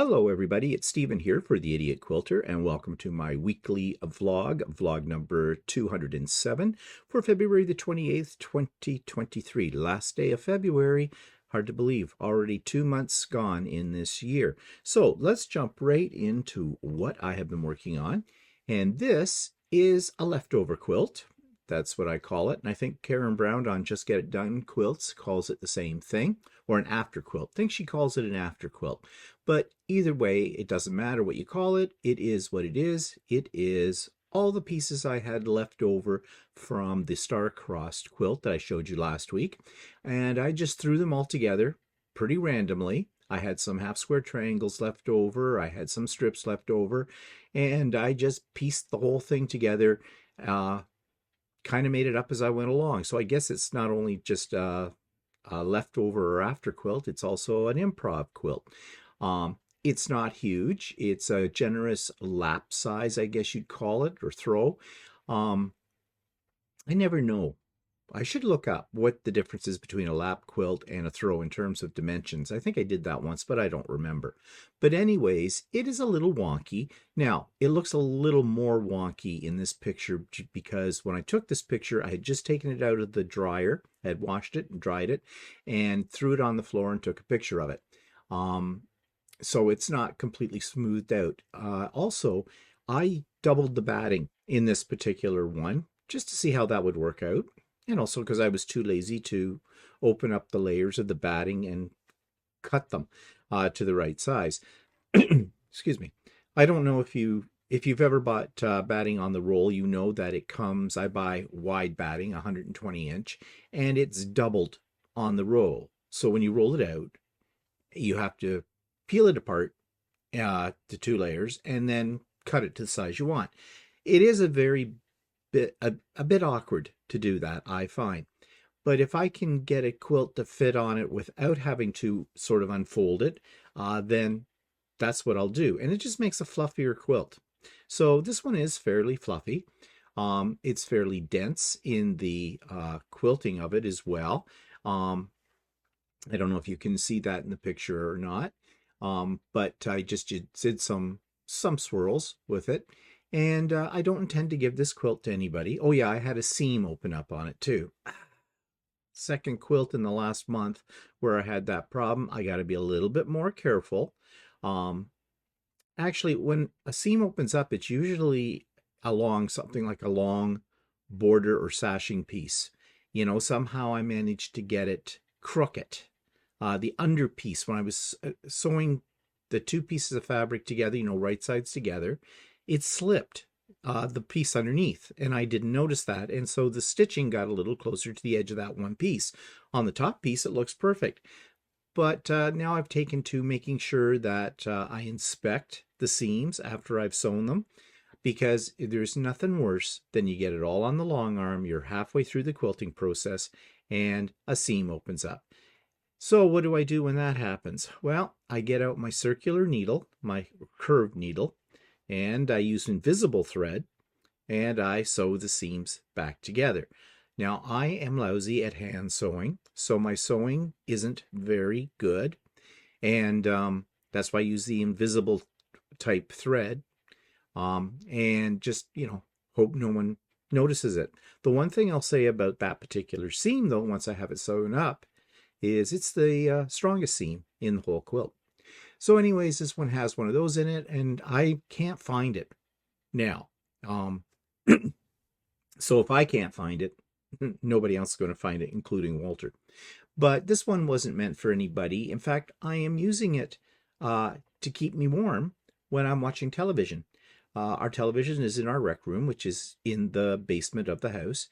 Hello everybody, it's Stephen here for the Idiot Quilter, and welcome to my weekly vlog number 207 for February the 28th, 2023, last day of February. Hard to believe, already 2 months gone in this year. So let's jump right into what I have been working on, and this is a leftover quilt. That's what I call it, and I think Karen Brown on Just Get It Done Quilts calls it the same thing, or an after quilt. I think she calls it an after quilt. But either way, it doesn't matter what you call it. It is what it is. It is all the pieces I had left over from the star-crossed quilt that I showed you last week. And I just threw them all together pretty randomly. I had some half-square triangles left over. I had some strips left over. And I just pieced the whole thing together. Kind of made it up as I went along. So I guess it's not only just a leftover or after quilt, it's also an improv quilt. It's not huge. It's a generous lap size, I guess you'd call it, or throw. I never know. I should look up what the difference is between a lap quilt and a throw in terms of dimensions. I think I did that once, but I don't remember. But anyways, it is a little wonky. Now, it looks a little more wonky in this picture because when I took this picture, I had just taken it out of the dryer, I had washed it and dried it, and threw it on the floor and took a picture of it. So it's not completely smoothed out. Also, I doubled the batting in this particular one just to see how that would work out. And also because I was too lazy to open up the layers of the batting and cut them to the right size. Excuse me. I don't know if you've ever bought batting on the roll, you know that it comes, I buy wide batting, 120 inch, and it's doubled on the roll. So when you roll it out, you have to peel it apart to 2 layers and then cut it to the size you want. It is a bit awkward to do that, I find. But if I can get a quilt to fit on it without having to sort of unfold it, then that's what I'll do. And it just makes a fluffier quilt. So this one is fairly fluffy. It's fairly dense in the quilting of it as well. I don't know if you can see that in the picture or not. But I just did some swirls with it. And I don't intend to give this quilt to anybody. Oh yeah, I had a seam open up on it too. Second quilt in the last month where I had that problem. I got to be a little bit more careful. Actually, when a seam opens up, it's usually along something like a long border or sashing piece. You know, somehow I managed to get it crooked. The under piece, when I was sewing the 2 pieces of fabric together, you know, right sides together, it slipped the piece underneath, and I didn't notice that, and so the stitching got a little closer to the edge of that one piece. On the top piece, it looks perfect, but now I've taken to making sure that I inspect the seams after I've sewn them, because there's nothing worse than you get it all on the long arm, you're halfway through the quilting process, and a seam opens up. So what do I do when that happens? Well, I get out my circular needle, my curved needle, and I use invisible thread, and I sew the seams back together. Now, I am lousy at hand sewing, so my sewing isn't very good, and that's why I use the invisible type thread, and just, you know, hope no one notices it. The one thing I'll say about that particular seam, though, once I have it sewn up, is it's the strongest seam in the whole quilt. So anyways, this one has one of those in it, and I can't find it now. So if I can't find it, nobody else is going to find it, including Walter. But this one wasn't meant for anybody. In fact, I am using it to keep me warm when I'm watching television. Our television is in our rec room, which is in the basement of the house.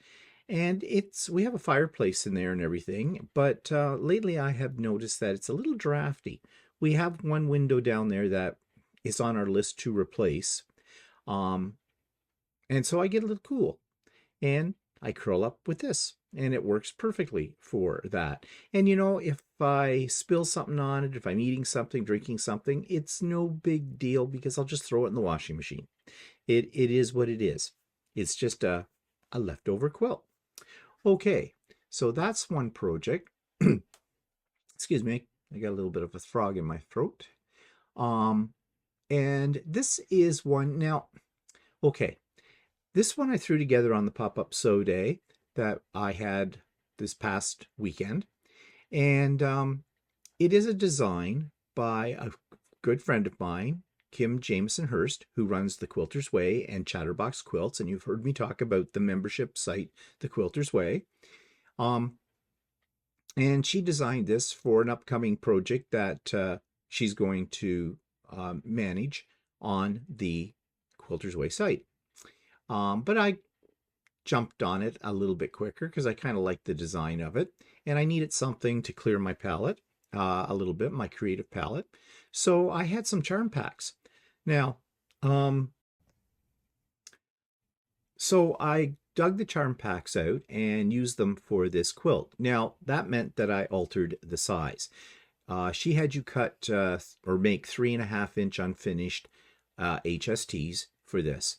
And we have a fireplace in there and everything, but lately I have noticed that it's a little drafty. We have one window down there that is on our list to replace. And so I get a little cool. And I curl up with this. And it works perfectly for that. And you know, if I spill something on it, if I'm eating something, drinking something, it's no big deal because I'll just throw it in the washing machine. It is what it is. It's just a leftover quilt. Okay, so that's one project. Excuse me. I got a little bit of a frog in my throat. And this is one now. Okay, this one I threw together on the pop-up sew day that I had this past weekend, and it is a design by a good friend of mine, Kim Jameson Hurst, who runs The Quilter's Way and Chatterbox Quilts, and you've heard me talk about the membership site, The Quilter's Way. And she designed this for an upcoming project that she's going to manage on the Quilter's Way site. But I jumped on it a little bit quicker because I kind of like the design of it, and I needed something to clear my palette a little bit, my creative palette. So I had some charm packs. Now, so I dug the charm packs out and used them for this quilt. Now, that meant that I altered the size. She had you cut or make 3.5-inch unfinished HSTs for this.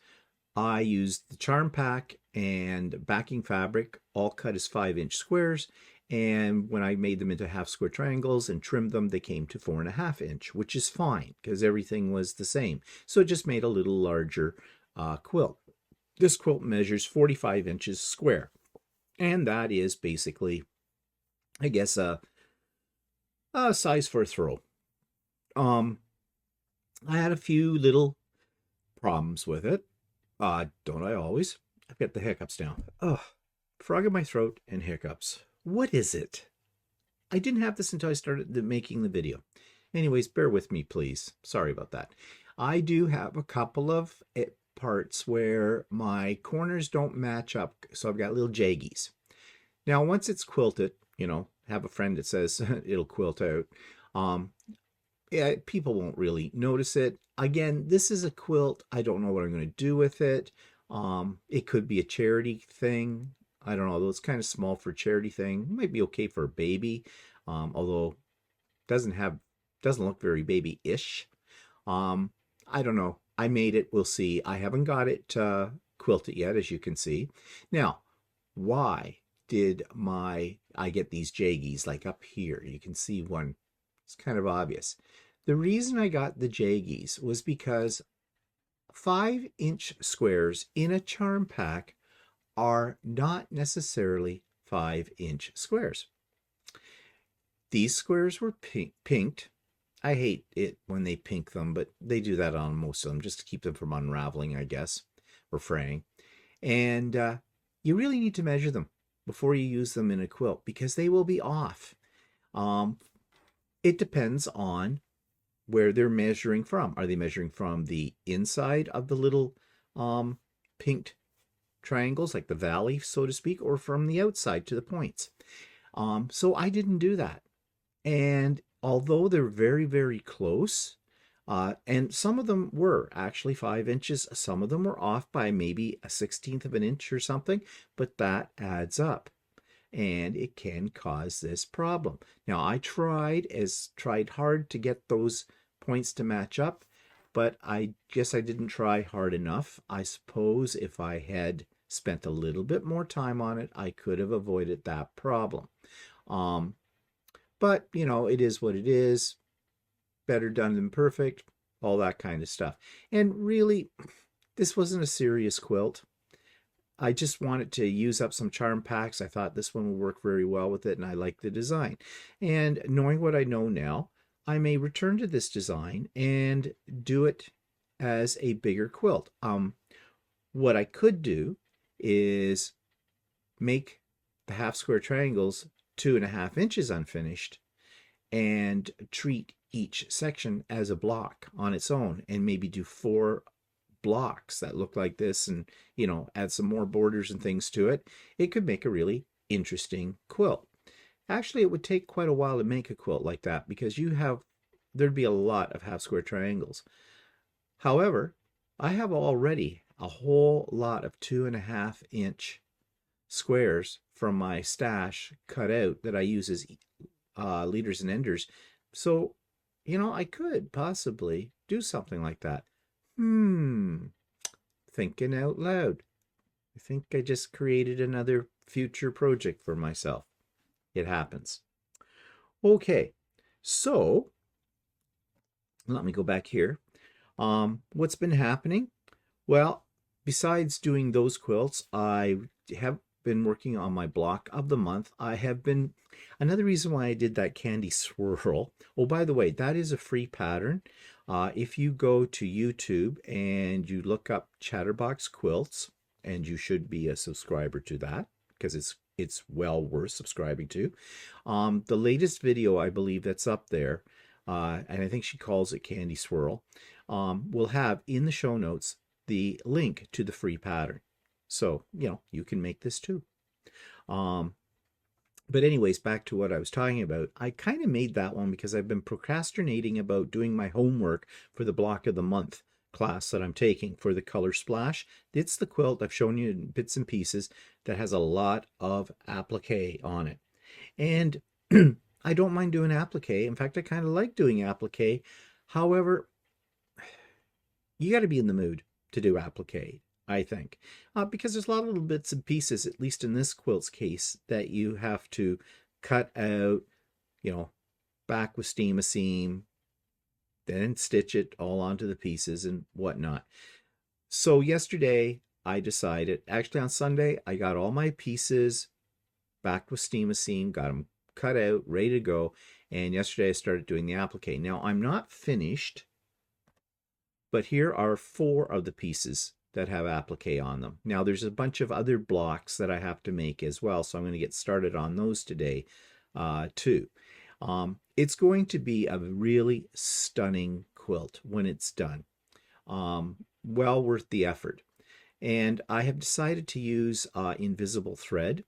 I used the charm pack and backing fabric, all cut as 5-inch squares. And when I made them into half square triangles and trimmed them, they came to 4.5-inch, which is fine because everything was the same. So it just made a little larger quilt. This quilt measures 45 inches square. And that is basically, I guess, a size for a throw. I had a few little problems with it. Don't I always? I've got the hiccups now. Ugh, frog in my throat and hiccups. What is it? I didn't have this until I started making the video. Anyways, bear with me, please. Sorry about that. I do have a couple of parts where my corners don't match up, so I've got little jaggies. Now, once it's quilted, you know, have a friend that says it'll quilt out. Yeah, people won't really notice it. Again, this is a quilt. I don't know what I'm going to do with it. It could be a charity thing. I don't know, though it's kind of small for a charity thing. It might be okay for a baby, although doesn't look very baby-ish. I don't know. I made it. We'll see. I haven't got it quilted yet, as you can see. Now, why did I get these jaggies like up here? You can see one. It's kind of obvious. The reason I got the jaggies was because 5-inch squares in a charm pack are not necessarily 5-inch squares. These squares were pinked. I hate it when they pink them, but they do that on most of them just to keep them from unraveling, I guess, or fraying. And you really need to measure them before you use them in a quilt because they will be off. It depends on where they're measuring from. Are they measuring from the inside of the little pinked triangles, like the valley, so to speak, or from the outside to the points? So I didn't do that. And although they're very, very close, and some of them were actually 5 inches, some of them were off by maybe 1/16 of an inch or something, but that adds up. And it can cause this problem. Now, I tried hard to get those points to match up, but I guess I didn't try hard enough. I suppose if I had spent a little bit more time on it, I could have avoided that problem. But, you know, it is what it is. Better done than perfect, all that kind of stuff. And really, this wasn't a serious quilt. I just wanted to use up some charm packs. I thought this one would work very well with it, and I like the design. And knowing what I know now, I may return to this design and do it as a bigger quilt. What I could do is make the half square triangles 2.5 inches unfinished and treat each section as a block on its own and maybe do 4 blocks that look like this and, you know, add some more borders and things to it. It could make a really interesting quilt. Actually, it would take quite a while to make a quilt like that because there'd be a lot of half square triangles. However, I have already a whole lot of 2.5-inch squares from my stash cut out that I use as leaders and enders. So, you know, I could possibly do something like that. Thinking out loud. I think I just created another future project for myself. It happens. Okay, so let me go back here. What's been happening? Well, besides doing those quilts, I have been working on my block of the month. I have been, another reason why I did that candy swirl. Oh, by the way, that is a free pattern. If you go to YouTube and you look up Chatterbox Quilts, and you should be a subscriber to that because it's well worth subscribing to. The latest video, I believe, that's up there, and I think she calls it Candy Swirl, will have in the show notes the link to the free pattern. So, you can make this too. But anyways, back to what I was talking about. I kind of made that one because I've been procrastinating about doing my homework for the block of the month class that I'm taking for the Color Splash. It's the quilt I've shown you in bits and pieces that has a lot of applique on it. And I don't mind doing applique. In fact, I kind of like doing applique. However, you got to be in the mood to do applique, I think, because there's a lot of little bits and pieces, at least in this quilt's case, that you have to cut out, back with steam a seam, then stitch it all onto the pieces and whatnot. So yesterday I decided, actually on Sunday, I got all my pieces back with steam a seam, got them cut out, ready to go. And yesterday I started doing the applique. Now I'm not finished, but here are 4 of the pieces that have applique on them. Now there's a bunch of other blocks that I have to make as well, so I'm going to get started on those today too. It's going to be a really stunning quilt when it's done. Well worth the effort. And I have decided to use invisible thread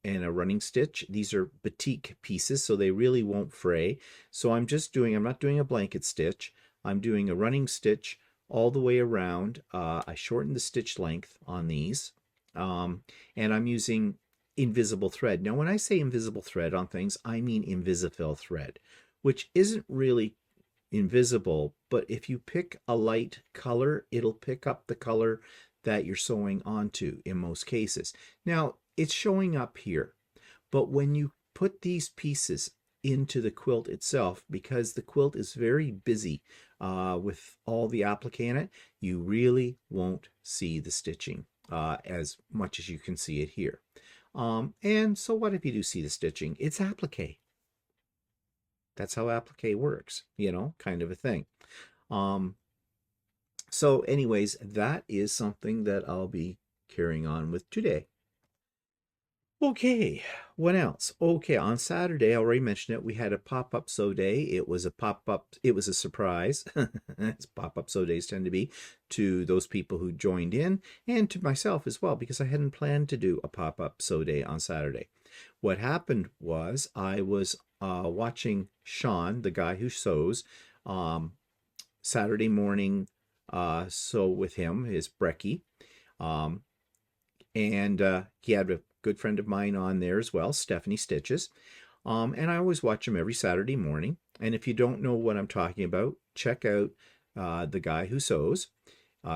and a running stitch. These are batik pieces, so they really won't fray. So I'm not doing a blanket stitch. I'm doing a running stitch all the way around. I shortened the stitch length on these, and I'm using invisible thread. Now, when I say invisible thread on things, I mean Invisifil thread, which isn't really invisible, but if you pick a light color, it'll pick up the color that you're sewing onto in most cases. Now, it's showing up here, but when you put these pieces into the quilt itself, because the quilt is very busy with all the applique in it, you really won't see the stitching as much as you can see it here. And so what if you do see the stitching? It's applique. That's how applique works, kind of a thing. So anyways, that is something that I'll be carrying on with today. Okay, what else? Okay, on Saturday, I already mentioned it, we had a pop-up sew day. It was a surprise, as pop-up sew days tend to be, to those people who joined in, and to myself as well, because I hadn't planned to do a pop-up sew day on Saturday. What happened was I was watching Sean, the guy who sews, Saturday morning sew with him, his brekkie, and he had a good friend of mine on there as well, Stephanie Stitches. And I always watch him every Saturday morning. And if you don't know what I'm talking about, check out The Guy Who Sews,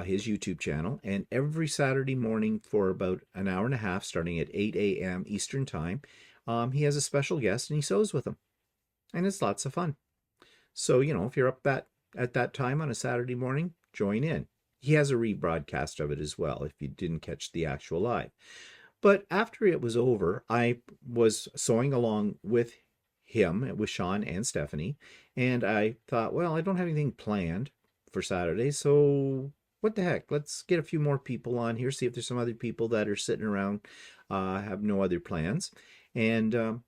his YouTube channel. And every Saturday morning for about an hour and a half, starting at 8 a.m. Eastern Time, he has a special guest and he sews with them. And it's lots of fun. So, if you're up at that time on a Saturday morning, join in. He has a rebroadcast of it as well, if you didn't catch the actual live. But after it was over, I was sewing along with him, with Sean and Stephanie, and I thought, well, I don't have anything planned for Saturday, so what the heck? Let's get a few more people on here, see if there's some other people that are sitting around, have no other plans, and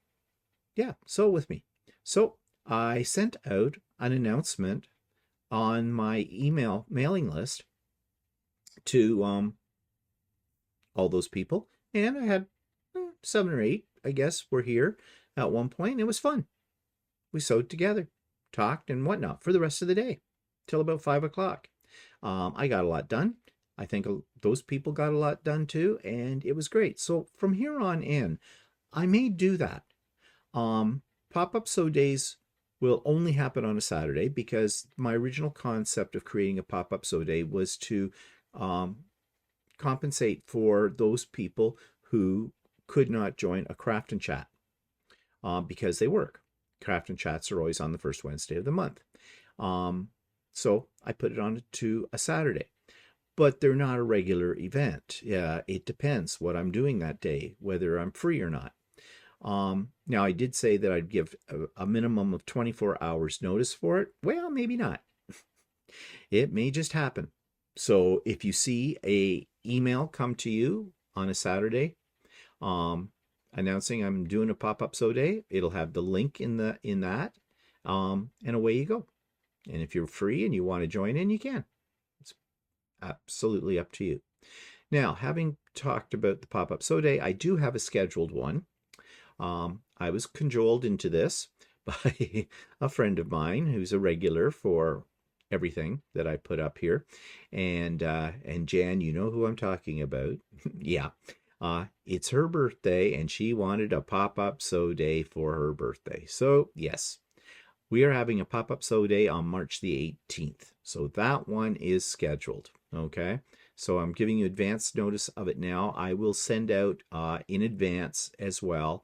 yeah, sew with me. So I sent out an announcement on my email mailing list to all those people. And I had 7 or 8, I guess, were here at one point. And it was fun. We sewed together, talked and whatnot for the rest of the day till about 5 o'clock. I got a lot done. I think those people got a lot done too. And it was great. So from here on in, I may do that. Pop-up sew days will only happen on a Saturday because my original concept of creating a pop-up sew day was to compensate for those people who could not join a craft and chat because they work. Craft and chats are always on the first Wednesday of the month. So I put it on to a Saturday. But they're not a regular event. Yeah, it depends what I'm doing that day, whether I'm free or not. Now, I did say that I'd give a minimum of 24 hours notice for it. Well, maybe not. It may just happen. So if you see a email come to you on a Saturday, announcing I'm doing a pop-up sew day, it'll have the link in that, and away you go. And if you're free and you want to join in, you can. It's absolutely up to you. Now, having talked about the pop-up sew day, I do have a scheduled one. I was cajoled into this by a friend of mine who's a regular for everything that I put up here. And Jan, you know who I'm talking about. Yeah. It's her birthday, and she wanted a pop-up sew day for her birthday. So, yes, we are having a pop-up sew day on March the 18th. So that one is scheduled, okay? So I'm giving you advance notice of it now. I will send out in advance as well.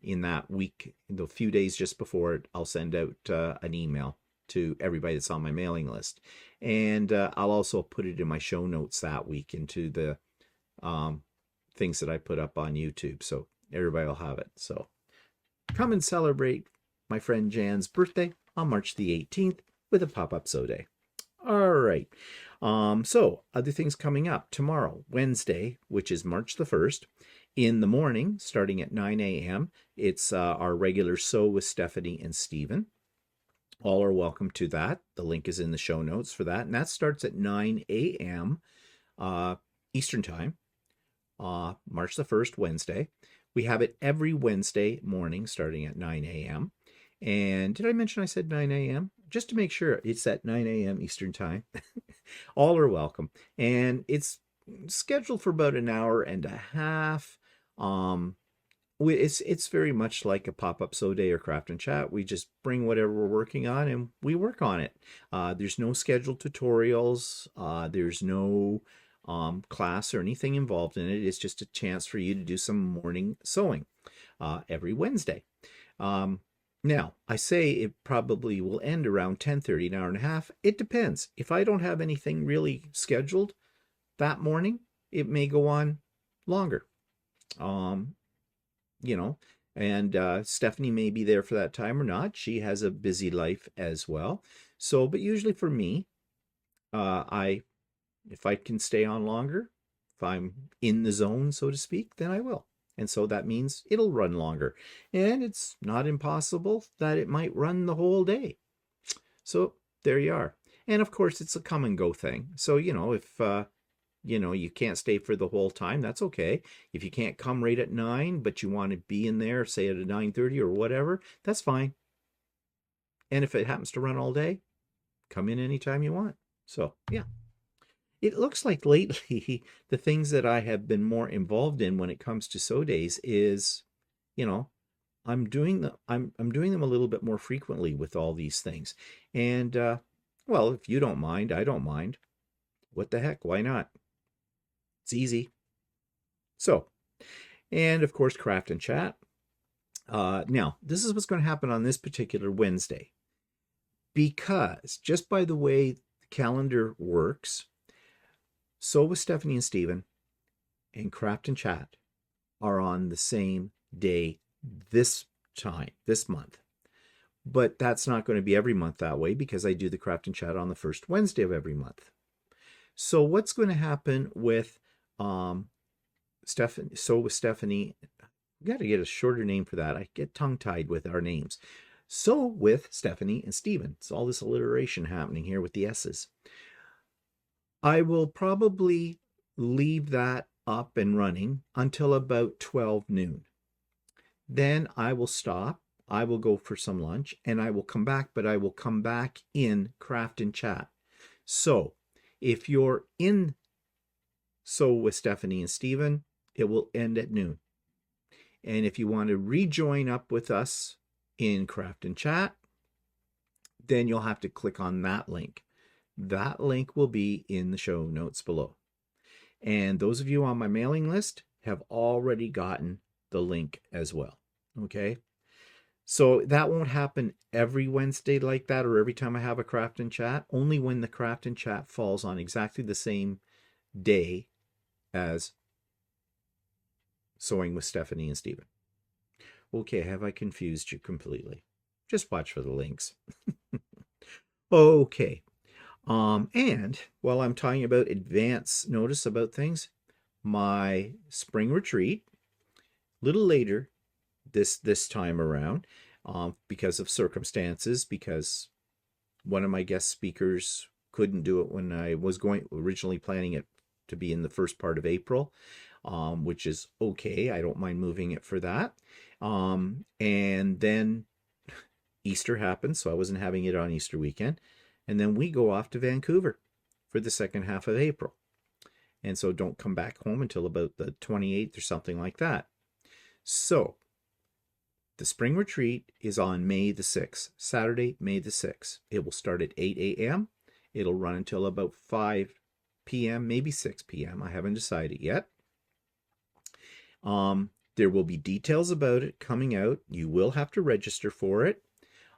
In that week, the few days just before it, I'll send out an email to everybody that's on my mailing list. And I'll also put it in my show notes that week into the things that I put up on YouTube. So everybody will have it. So come and celebrate my friend Jan's birthday on March the 18th with a pop-up sew day. All right. So other things coming up tomorrow, Wednesday, which is March the 1st, in the morning, starting at 9 a.m., it's our regular Sew with Stephanie and Stephen. All are welcome to that. The link is in the show notes for that. And that starts at 9 a.m. Eastern Time, March the 1st, Wednesday. We have it every Wednesday morning starting at 9 a.m. And did I mention I said 9 a.m.? Just to make sure, it's at 9 a.m. Eastern Time. All are welcome. And it's scheduled for about an hour and a half. It's very much like a pop-up sew day or craft and chat. We just bring whatever we're working on and we work on it. There's no scheduled tutorials. There's no class or anything involved in it. It's just a chance for you to do some morning sewing every Wednesday. Now, I say it probably will end around 10:30, an hour and a half. It depends. If I don't have anything really scheduled that morning, it may go on longer. And Stephanie may be there for that time or not. She has a busy life as well. So, but usually for me, if I can stay on longer, if I'm in the zone, so to speak, then I will. And so that means it'll run longer. And it's not impossible that it might run the whole day. So there you are. And of course, it's a come and go thing. So, if you can't stay for the whole time, that's okay. If you can't come right at 9, but you want to be in there, say at 9:30 or whatever, that's fine. And if it happens to run all day, come in anytime you want. So, yeah. It looks like lately the things that I have been more involved in when it comes to sew days is, I'm doing them a little bit more frequently with all these things. And well, if you don't mind, I don't mind. What the heck? Why not? It's easy. So, and of course, craft and chat. Now, this is what's going to happen on this particular Wednesday. Because just by the way the calendar works, Sew with Stephanie and Stephen and Craft and Chat are on the same day this month. But that's not going to be every month that way because I do the Craft and Chat on the first Wednesday of every month. So what's going to happen with Sew with Stephanie? We got to get a shorter name for that. I get tongue-tied with our names. Sew with Stephanie and Stephen. It's all this alliteration happening here with the S's. I will probably leave that up and running until about 12 noon. Then I will stop. I will go for some lunch and I will come back, but I will come back in Craft and Chat. So if you're in Sew with Stephanie and Stephen, it will end at noon. And if you want to rejoin up with us in Craft and Chat, then you'll have to click on that link. That link will be in the show notes below. And those of you on my mailing list have already gotten the link as well. Okay? So that won't happen every Wednesday like that or every time I have a craft and chat, only when the craft and chat falls on exactly the same day as Sewing with Stephanie and Stephen. Okay, have I confused you completely? Just watch for the links. Okay. And while I'm talking about advance notice about things, my spring retreat, a little later this time around, because of circumstances, because one of my guest speakers couldn't do it when I was originally planning it to be in the first part of April, which is okay. I don't mind moving it for that. And then Easter happened, so I wasn't having it on Easter weekend. And then we go off to Vancouver for the second half of April. And so don't come back home until about the 28th or something like that. So the spring retreat is on May the 6th, Saturday, May the 6th. It will start at 8 a.m. It'll run until about 5 p.m., maybe 6 p.m. I haven't decided yet. There will be details about it coming out. You will have to register for it.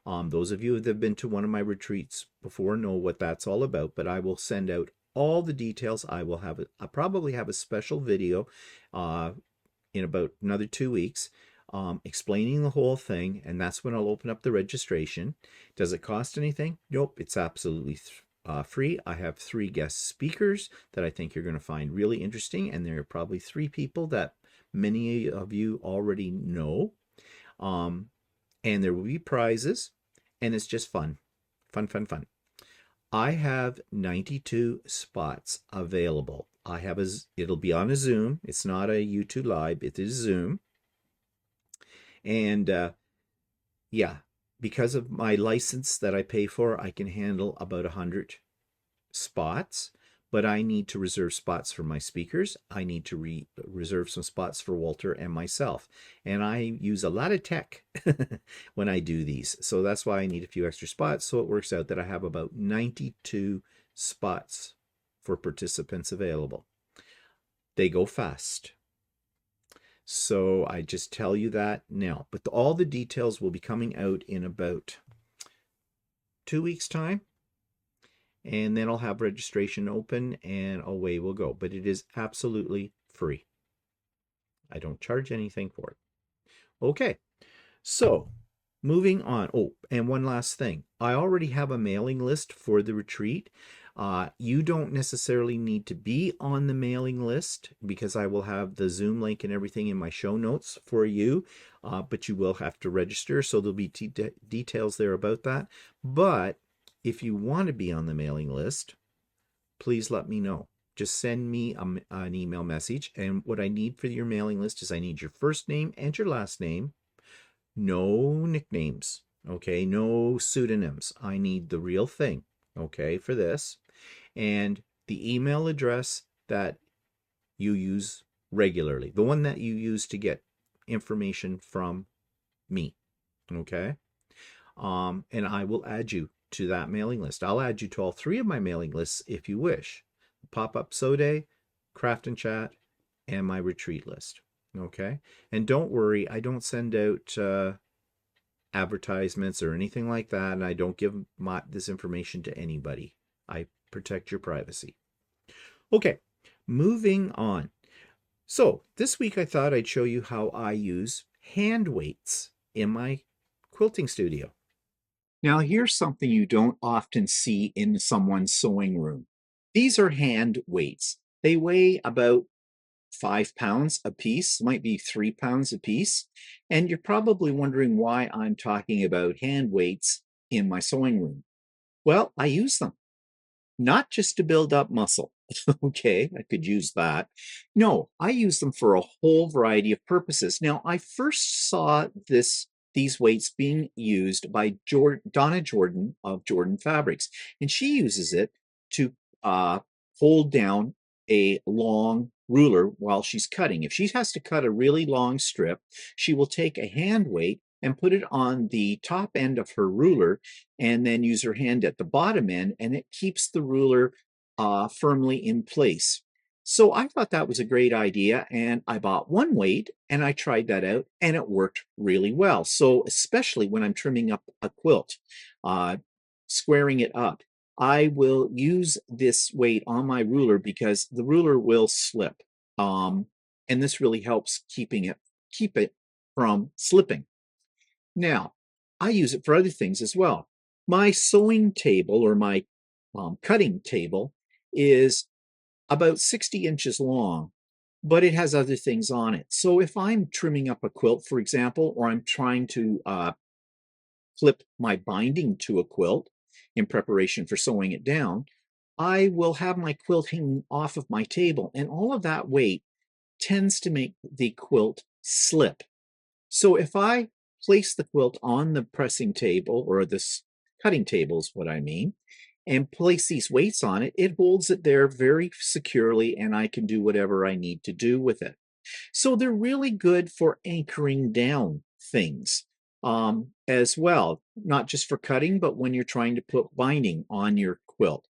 Those of you that have been to one of my retreats before know what that's all about, but I will send out all the details. I'll probably have a special video in about another 2 weeks explaining the whole thing, and that's when I'll open up the registration. Does it cost anything? Nope, it's absolutely free. I have 3 guest speakers that I think you're going to find really interesting, and there are probably 3 people that many of you already know. And there will be prizes, and it's just fun. Fun. I have 92 spots available. It'll be on a Zoom. It's not a YouTube Live, it is Zoom. And yeah, because of my license that I pay for, I can handle about 100 spots, but I need to reserve spots for my speakers. I need to reserve some spots for Walter and myself. And I use a lot of tech when I do these. So that's why I need a few extra spots. So it works out that I have about 92 spots for participants available. They go fast. So I just tell you that now. But all the details will be coming out in about 2 weeks' time. And then I'll have registration open and away we'll go. But it is absolutely free. I don't charge anything for it. Okay, so moving on. Oh, and one last thing. I already have a mailing list for the retreat. You don't necessarily need to be on the mailing list because I will have the Zoom link and everything in my show notes for you, but you will have to register, so there'll be details there about that. But if you want to be on the mailing list, please let me know. Just send me an email message, and what I need for your mailing list is I need your first name and your last name. No nicknames, okay? No pseudonyms. I need the real thing, okay, for this. And the email address that you use regularly, the one that you use to get information from me, okay? And I will add you to that mailing list. I'll add you to all 3 of my mailing lists if you wish. Pop-up Sew Day, Craft and Chat, and my retreat list. Okay? And don't worry, I don't send out advertisements or anything like that, and I don't give this information to anybody. I protect your privacy. Okay, moving on. So this week I thought I'd show you how I use hand weights in my quilting studio. Now here's something you don't often see in someone's sewing room. These are hand weights. They weigh about 5 pounds a piece, might be 3 pounds a piece. And you're probably wondering why I'm talking about hand weights in my sewing room. Well, I use them, not just to build up muscle. Okay, I could use that. No, I use them for a whole variety of purposes. Now, I first saw these weights being used by Donna Jordan of Jordan Fabrics, and she uses it to hold down a long ruler while she's cutting. If she has to cut a really long strip, she will take a hand weight and put it on the top end of her ruler and then use her hand at the bottom end, and it keeps the ruler firmly in place. So I thought that was a great idea, and I bought one weight and I tried that out, and it worked really well. So especially when I'm trimming up a quilt, uh, squaring it up, I will use this weight on my ruler because the ruler will slip, um, and this really helps keep it from slipping. Now, I use it for other things as well. My sewing table or my cutting table is about 60 inches long, but it has other things on it. So if I'm trimming up a quilt, for example, or I'm trying to flip my binding to a quilt in preparation for sewing it down, I will have my quilt hanging off of my table, and all of that weight tends to make the quilt slip. So if I place the quilt on the pressing table, or this cutting table is what I mean, and place these weights on it, it holds it there very securely, and I can do whatever I need to do with it. So they're really good for anchoring down things as well, not just for cutting, but when you're trying to put binding on your quilt.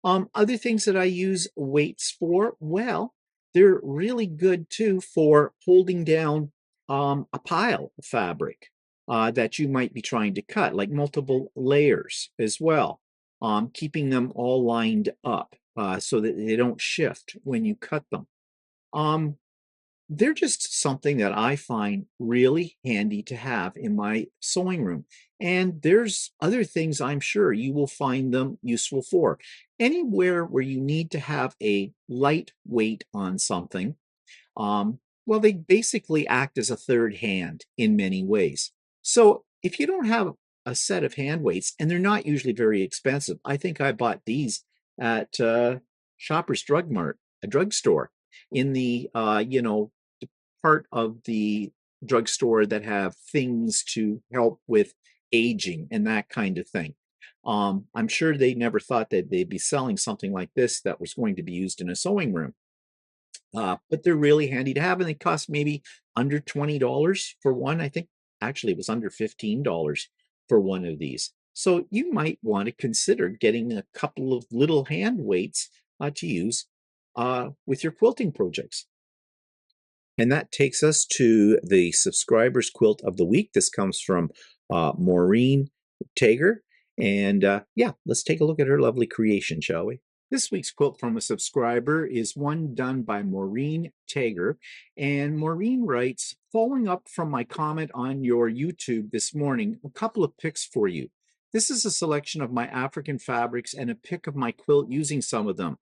Other things that I use weights for, well, they're really good too for holding down a pile of fabric that you might be trying to cut, like multiple layers as well, keeping them all lined up so that they don't shift when you cut them. Um, they're just something that I find really handy to have in my sewing room. And there's other things I'm sure you will find them useful for. Anywhere where you need to have a light weight on something, well, they basically act as a third hand in many ways. So if you don't have a set of hand weights, and they're not usually very expensive, I think I bought these at Shoppers Drug Mart, a drugstore, in the part of the drugstore that have things to help with aging and that kind of thing. I'm sure they never thought that they'd be selling something like this that was going to be used in a sewing room. But they're really handy to have, and they cost maybe under $20 for one. I think actually it was under $15 for one of these. So you might want to consider getting a couple of little hand weights to use with your quilting projects. And that takes us to the subscribers quilt of the week. This comes from Maureen Tager. And yeah, let's take a look at her lovely creation, shall we? This week's quilt from a subscriber is one done by Maureen Tager. And Maureen writes, following up from my comment on your YouTube this morning, a couple of picks for you. This is a selection of my African fabrics and a pic of my quilt using some of them.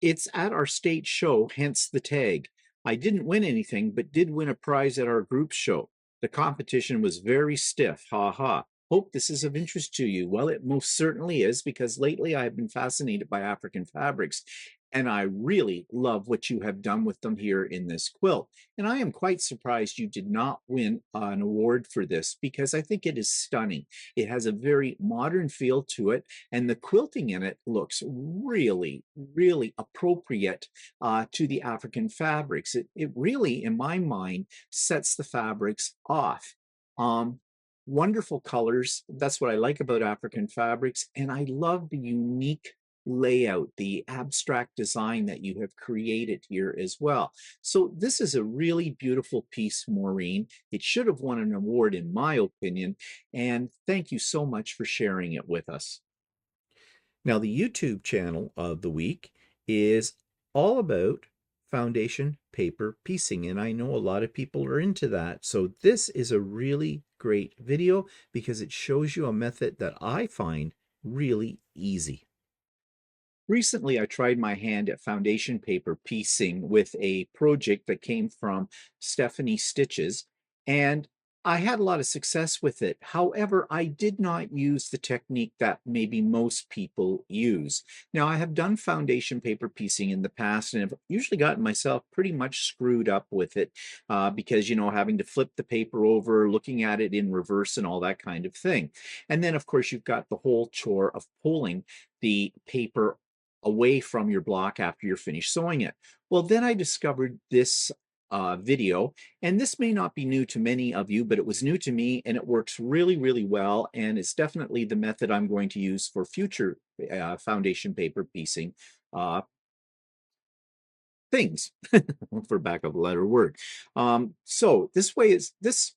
It's at our state show, hence the tag. I didn't win anything, but did win a prize at our group show. The competition was very stiff, ha ha. Hope this is of interest to you. Well, it most certainly is, because lately I have been fascinated by African fabrics, and I really love what you have done with them here in this quilt. And I am quite surprised you did not win an award for this, because I think it is stunning. It has a very modern feel to it, and the quilting in it looks really, really appropriate to the African fabrics. It really, in my mind, sets the fabrics off. Um, Wonderful colors. That's what I like about African fabrics. And I love the unique layout, the abstract design that you have created here as well. So this is a really beautiful piece, Maureen. It should have won an award in my opinion. And thank you so much for sharing it with us. Now, the YouTube channel of the week is all about foundation paper piecing, and I know a lot of people are into that. So this is a really great video because it shows you a method that I find really easy. Recently, I tried my hand at foundation paper piecing with a project that came from Stephanie Stitches, and I had a lot of success with it. However, I did not use the technique that maybe most people use. Now, I have done foundation paper piecing in the past and have usually gotten myself pretty much screwed up with it because, having to flip the paper over, looking at it in reverse and all that kind of thing. And then, of course, you've got the whole chore of pulling the paper away from your block after you're finished sewing it. Well, then I discovered this video, and this may not be new to many of you, but it was new to me, and it works really, really well, and it's definitely the method I'm going to use for future foundation paper piecing. things, for lack of a better word. So this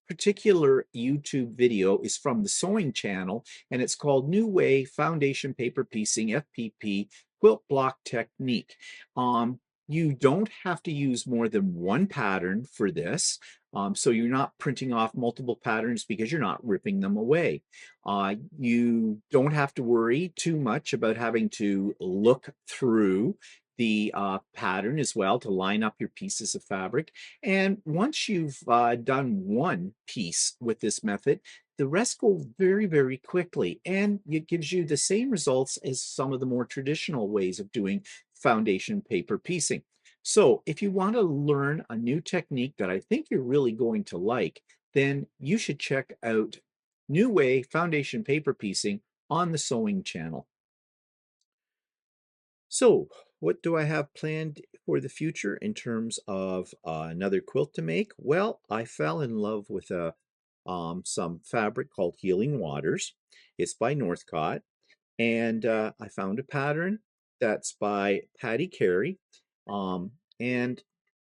particular YouTube video is from the sewing channel, and it's called New Way Foundation Paper Piecing FPP Quilt Block Technique. You don't have to use more than one pattern for this. So you're not printing off multiple patterns because you're not ripping them away. You don't have to worry too much about having to look through the pattern as well to line up your pieces of fabric. And once you've done one piece with this method, the rest go very, very quickly, and it gives you the same results as some of the more traditional ways of doing foundation paper piecing. So if you want to learn a new technique that I think you're really going to like, then you should check out New Way Foundation Paper Piecing on the Sewing channel. So, what do I have planned for the future in terms of another quilt to make? Well, I fell in love with some fabric called Healing Waters. It's by Northcott, and I found a pattern that's by Patti Carey, and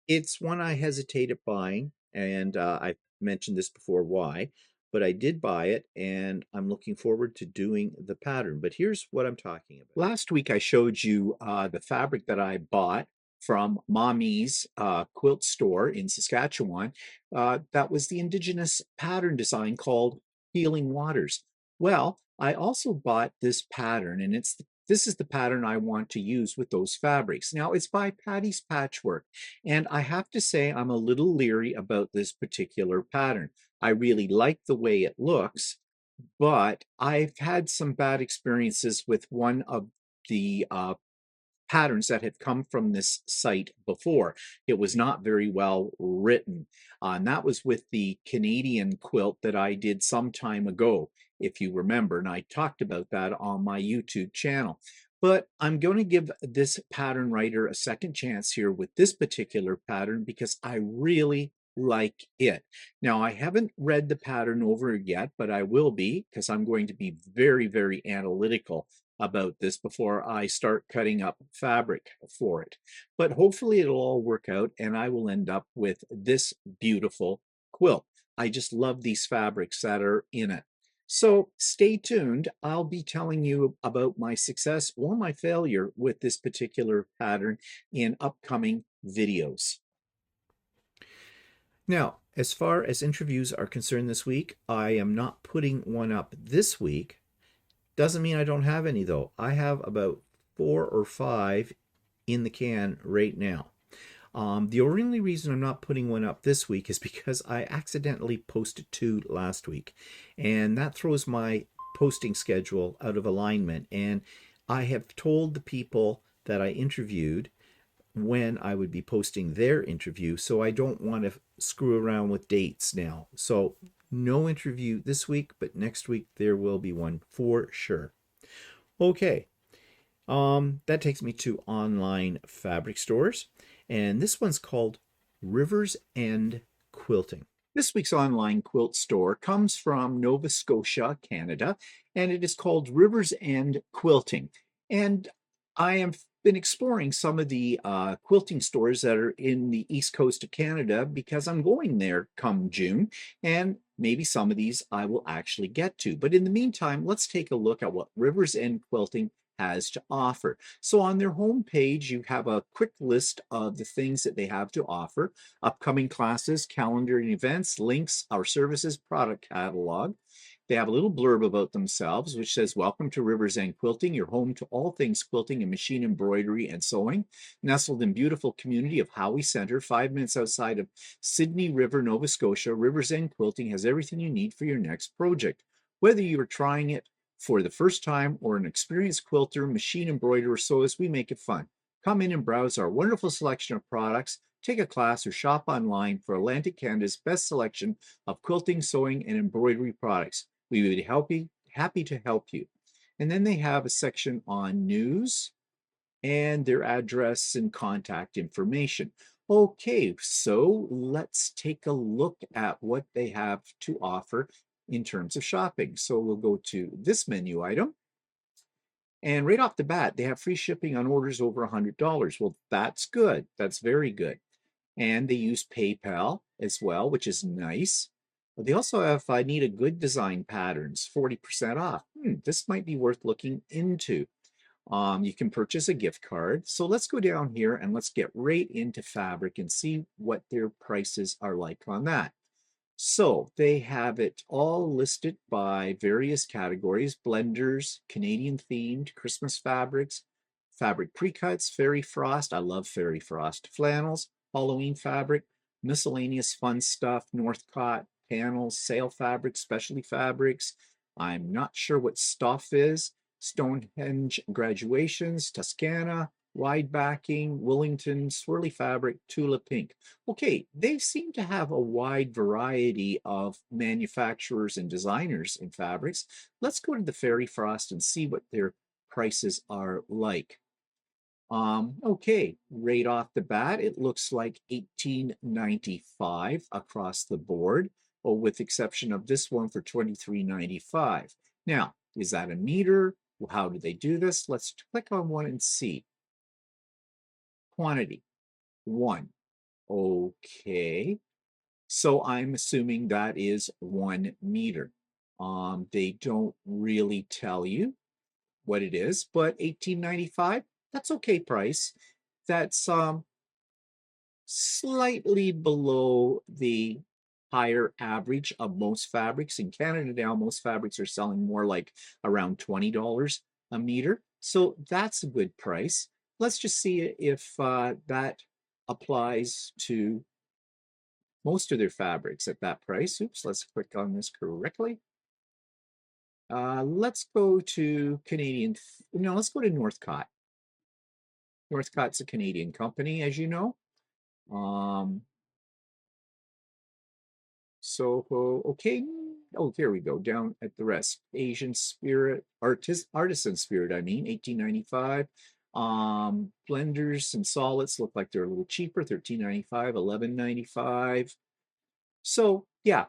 it's one I hesitated buying, and I mentioned this before why, but I did buy it, and I'm looking forward to doing the pattern. But here's what I'm talking about. Last week, I showed you the fabric that I bought from Mommy's quilt store in Saskatchewan. That was the indigenous pattern design called Healing Waters. Well, I also bought this pattern, and this is the pattern I want to use with those fabrics. Now, it's by Patti's Patchwork. And I have to say, I'm a little leery about this particular pattern. I really like the way it looks, but I've had some bad experiences with one of the patterns that had come from this site before. It was not very well written. And that was with the Canadian quilt that I did some time ago, if you remember. And I talked about that on my YouTube channel. But I'm going to give this pattern writer a second chance here with this particular pattern because I really like it. Now, I haven't read the pattern over yet, but I will be because I'm going to be very, very analytical about this before I start cutting up fabric for it. But hopefully it'll all work out and I will end up with this beautiful quilt. I just love these fabrics that are in it. So stay tuned. I'll be telling you about my success or my failure with this particular pattern in upcoming videos. Now, as far as interviews are concerned this week, I am not putting one up this week. Doesn't mean I don't have any, though. I have about 4 or 5 in the can right now. The only reason I'm not putting one up this week is because I accidentally posted 2 last week, and that throws my posting schedule out of alignment. And I have told the people that I interviewed when I would be posting their interview, so I don't want to screw around with dates now. So no interview this week, but next week there will be one for sure. Okay, that takes me to online fabric stores, and this one's called Rivers End Quilting. This week's online quilt store comes from Nova Scotia, Canada, and it is called Rivers End Quilting. And I have been exploring some of the quilting stores that are in the east coast of Canada because I'm going there come June, and maybe some of these I will actually get to. But in the meantime, let's take a look at what Rivers End Quilting has to offer. So on their homepage, you have a quick list of the things that they have to offer: upcoming classes, calendar and events, links, our services, product catalog. They have a little blurb about themselves, which says, "Welcome to Rivers End Quilting, your home to all things quilting and machine embroidery and sewing. Nestled in beautiful community of Howie Center, 5 minutes outside of Sydney River, Nova Scotia, Rivers End Quilting has everything you need for your next project. Whether you are trying it for the first time or an experienced quilter, machine embroiderer, or sewist, we make it fun. Come in and browse our wonderful selection of products, take a class, or shop online for Atlantic Canada's best selection of quilting, sewing, and embroidery products. We would be happy to help you." And then they have a section on news and their address and contact information. Okay, so let's take a look at what they have to offer in terms of shopping. So we'll go to this menu item, And right off the bat, they have free shipping on orders over $100. Well, that's good. That's very good. And they use PayPal as well, which is nice. But they also have I need a good design patterns, 40% off. This might be worth looking into. You can purchase a gift card. So let's go down here and let's get right into fabric and see what their prices are like on that. So they have it all listed by various categories: blenders, Canadian themed, Christmas fabrics, fabric pre-cuts, fairy frost. I love fairy frost. Flannels, Halloween fabric, miscellaneous fun stuff, Northcott, panels, sale fabrics, specialty fabrics. I'm not sure what stuff is. Stonehenge graduations, Toscana, wide backing, Wellington, swirly fabric, Tula pink. Okay, they seem to have a wide variety of manufacturers and designers in fabrics. Let's go to the Fairy Frost and see what their prices are like. Okay, right off the bat, it looks like $18.95 across the board, with exception of this one for $23.95. Now, is that a meter? How do they do this? Let's click on one and see. Quantity, 1. Okay, so I'm assuming that is 1 meter. They don't really tell you what it is, but $18.95, that's okay price. That's slightly below the higher average of most fabrics. In Canada now, most fabrics are selling more like around $20 a meter. So that's a good price. Let's just see if that applies to most of their fabrics at that price. Oops, let's click on this correctly. Let's go to Canadian, no, let's go to Northcott. Northcott's a Canadian company, as you know. So, okay. Oh, there we go, down at the rest. Asian Spirit, Artisan Spirit, I mean, 1895. Blenders and solids look like they're a little cheaper, 13.95, 11.95. So, yeah,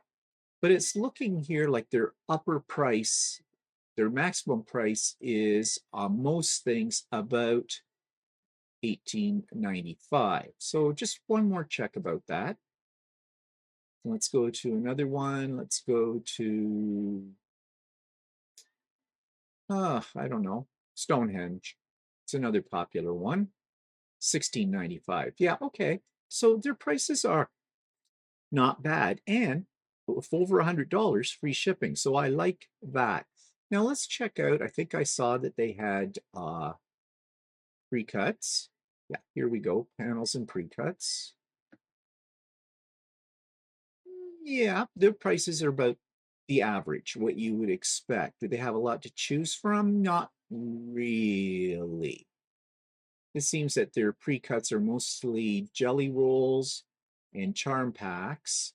but it's looking here like their upper price, their maximum price is on most things about $18.95. So just one more check about that. Let's go to another one. Let's go to, I don't know, Stonehenge. It's another popular one. $16.95. Yeah, okay. So their prices are not bad, and with over $100 free shipping. So I like that. Now let's check out, I think I saw that they had pre-cuts. Yeah, here we go, panels and pre-cuts. Yeah, their prices are about the average, what you would expect. Do they have a lot to choose from? Not really. It seems that their pre-cuts are mostly jelly rolls and charm packs,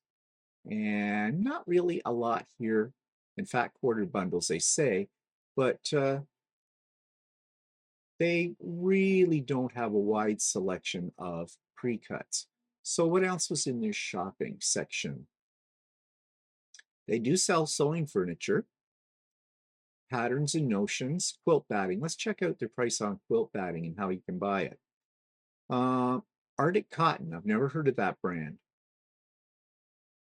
and not really a lot here. In fact, quarter bundles, they say, but they really don't have a wide selection of pre-cuts. So what else was in their shopping section? They do sell sewing furniture, patterns and notions, quilt batting. Let's check out their price on quilt batting and how you can buy it. Arctic Cotton, I've never heard of that brand.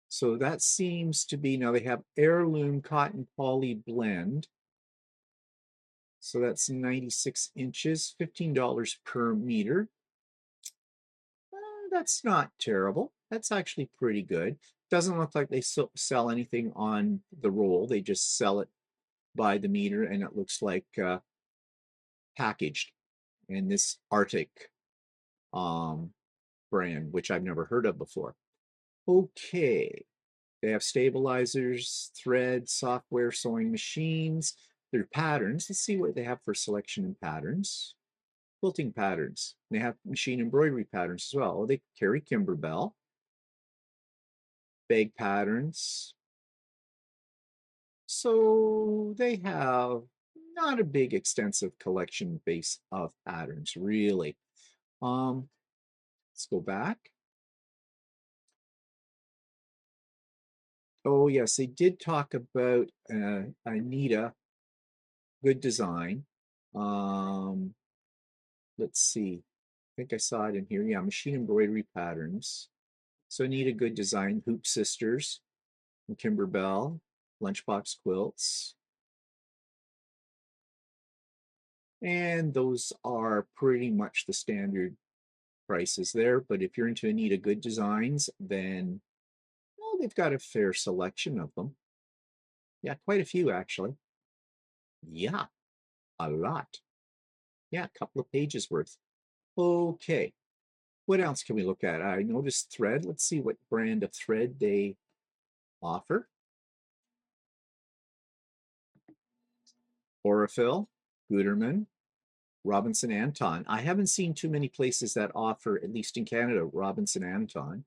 So that seems to be, now they have heirloom cotton poly blend. So that's 96 inches, $15 per meter. That's not terrible. That's actually pretty good. Doesn't look like they sell anything on the roll. They just sell it by the meter, and it looks like packaged in this Arctic brand, which I've never heard of before. Okay, they have stabilizers, thread, software, sewing machines, their patterns. Let's see what they have for selection and patterns. Quilting patterns. They have machine embroidery patterns as well. Oh, they carry Kimberbell. Bag patterns. So they have not a big extensive collection base of patterns, really. Let's go back. Oh, yes, they did talk about Anita, good design. Um, let's see. I think I saw it in here. Yeah, machine embroidery patterns. So I need a good design. Hoop Sisters and Kimberbell, Lunchbox Quilts. And those are pretty much the standard prices there. But if you're into Anita Good Designs, then well, they've got a fair selection of them. Yeah, quite a few actually. Yeah, a lot. Yeah, a couple of pages worth. Okay, what else can we look at? I noticed thread. Let's see what brand of thread they offer. Aurifil, Gutermann, Robinson Anton. I haven't seen too many places that offer, at least in Canada, Robinson Anton,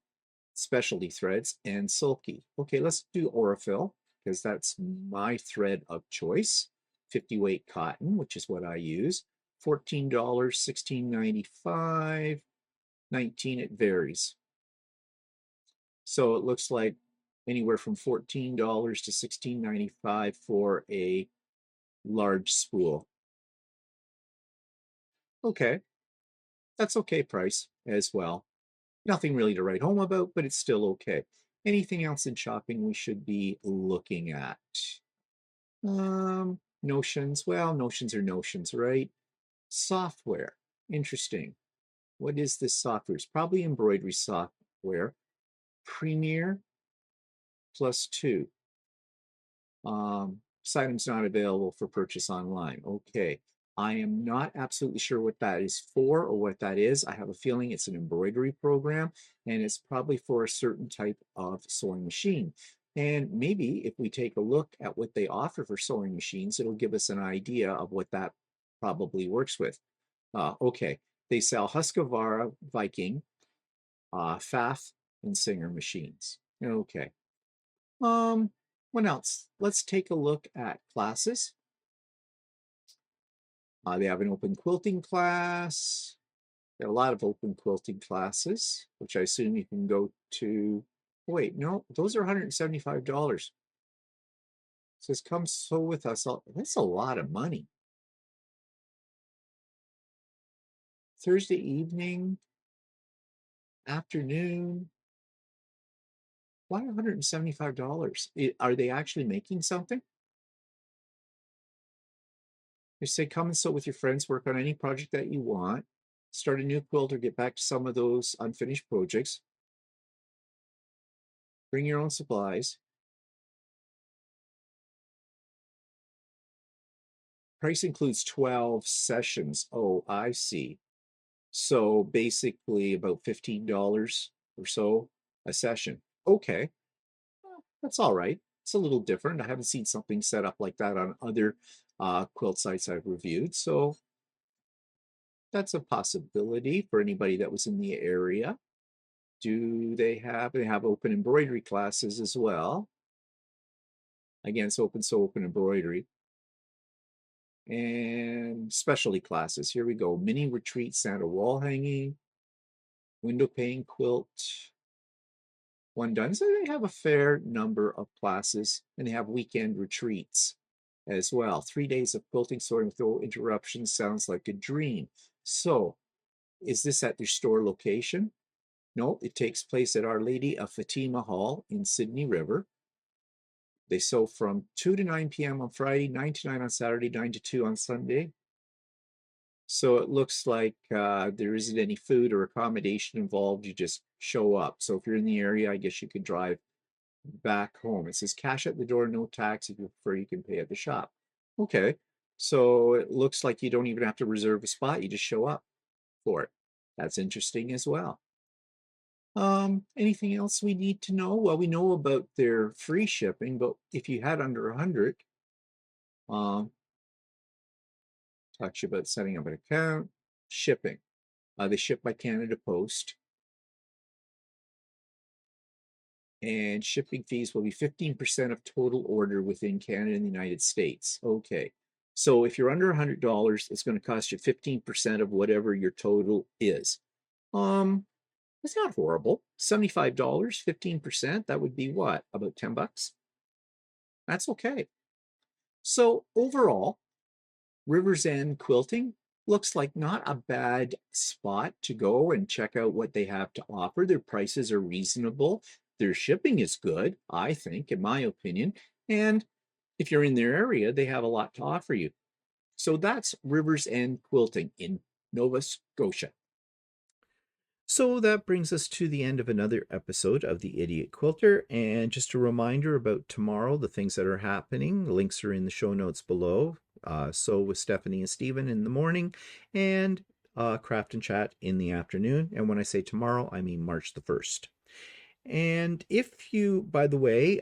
specialty threads, and Sulky. Okay, let's do Aurifil because that's my thread of choice. 50 weight cotton, which is what I use. $14, $16.95, $19, it varies. So it looks like anywhere from $14 to $16.95 for a large spool. Okay, that's okay price as well. Nothing really to write home about, but it's still okay. Anything else in shopping we should be looking at? Notions. Well, notions are notions, right? Software. Interesting. What is this software? It's probably embroidery software. Premiere +2. This item's not available for purchase online. Okay. I am not absolutely sure what that is for or what that is. I have a feeling it's an embroidery program and it's probably for a certain type of sewing machine. And maybe if we take a look at what they offer for sewing machines, it'll give us an idea of what that probably works with. Okay, they sell Husqvarna, Viking, Pfaff, and Singer machines. Okay. Um, what else? Let's take a look at classes. They have an open quilting class. There are a lot of open quilting classes, which I assume you can go to. Wait, no, those are $175. It says, come sew with us. That's a lot of money. Thursday evening, afternoon. Why $175? Are they actually making something? They say, come and sew with your friends, work on any project that you want, start a new quilt or get back to some of those unfinished projects. Bring your own supplies. Price includes 12 sessions. Oh, I see. So basically about $15 or so a session. Okay, well, that's all right. It's a little different. I haven't seen something set up like that on other quilt sites I've reviewed. So that's a possibility for anybody that was in the area. They have open embroidery classes as well. Again, it's open embroidery. And specialty classes. Here we go. Mini retreat Santa wall hanging, window pane quilt, one done. So they have a fair number of classes and they have weekend retreats as well. 3 days of quilting sewing with no interruptions sounds like a dream. So is this at their store location? No, it takes place at Our Lady of Fatima Hall in Sydney River. They sew from 2 to 9 p.m. on Friday, 9 to 9 on Saturday, 9 to 2 on Sunday. So it looks like there isn't any food or accommodation involved. You just show up. So if you're in the area, I guess you could drive back home. It says cash at the door, no tax. If you prefer, you can pay at the shop. Okay. So it looks like you don't even have to reserve a spot. You just show up for it. That's interesting as well. Anything else we need to know? Well, we know about their free shipping, but if you had under 100, um, talk to you about setting up an account, shipping. They ship by Canada Post. And shipping fees will be 15% of total order within Canada and the United States. Okay. So if you're under $100, it's going to cost you 15% of whatever your total is. It's not horrible. $75, 15%, that would be what? About 10 bucks? That's okay. So overall, River's End Quilting looks like not a bad spot to go and check out what they have to offer. Their prices are reasonable. Their shipping is good, I think, in my opinion. And if you're in their area, they have a lot to offer you. So that's River's End Quilting in Nova Scotia. So that brings us to the end of another episode of the Idiot Quilter. And just a reminder about tomorrow, the things that are happening. Links are in the show notes below. So with Stephanie and Stephen in the morning, and Craft and Chat in the afternoon. And when I say tomorrow, I mean March the 1st. And if you, by the way,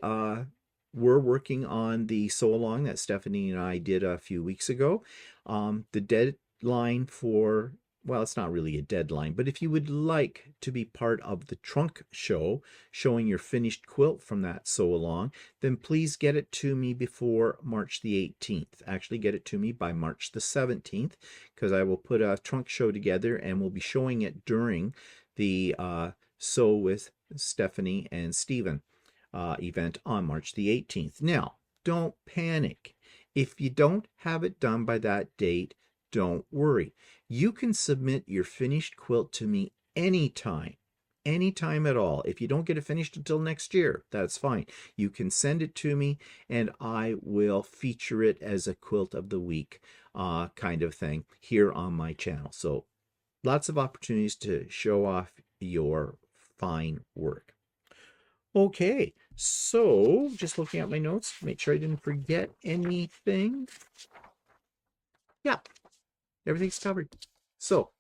we're working on the sew along that Stephanie and I did a few weeks ago. The deadline for, well, it's not really a deadline, but if you would like to be part of the trunk show, showing your finished quilt from that sew along, then please get it to me before March the 18th. Actually, get it to me by March the 17th, because I will put a trunk show together and we'll be showing it during the Sew with Stephanie and Stephen event on March the 18th. Now, don't panic. If you don't have it done by that date, don't worry. You can submit your finished quilt to me anytime at all. If you don't get it finished until next year, that's fine. You can send it to me and I will feature it as a quilt of the week kind of thing here on my channel. So lots of opportunities to show off your fine work. Okay, so just looking at my notes, make sure I didn't forget anything. Yeah, everything's covered. So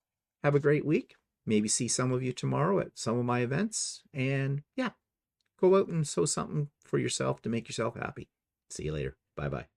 have a great week. Maybe see some of you tomorrow at some of my events. And yeah, go out and sew something for yourself to make yourself happy. See you later. Bye-bye.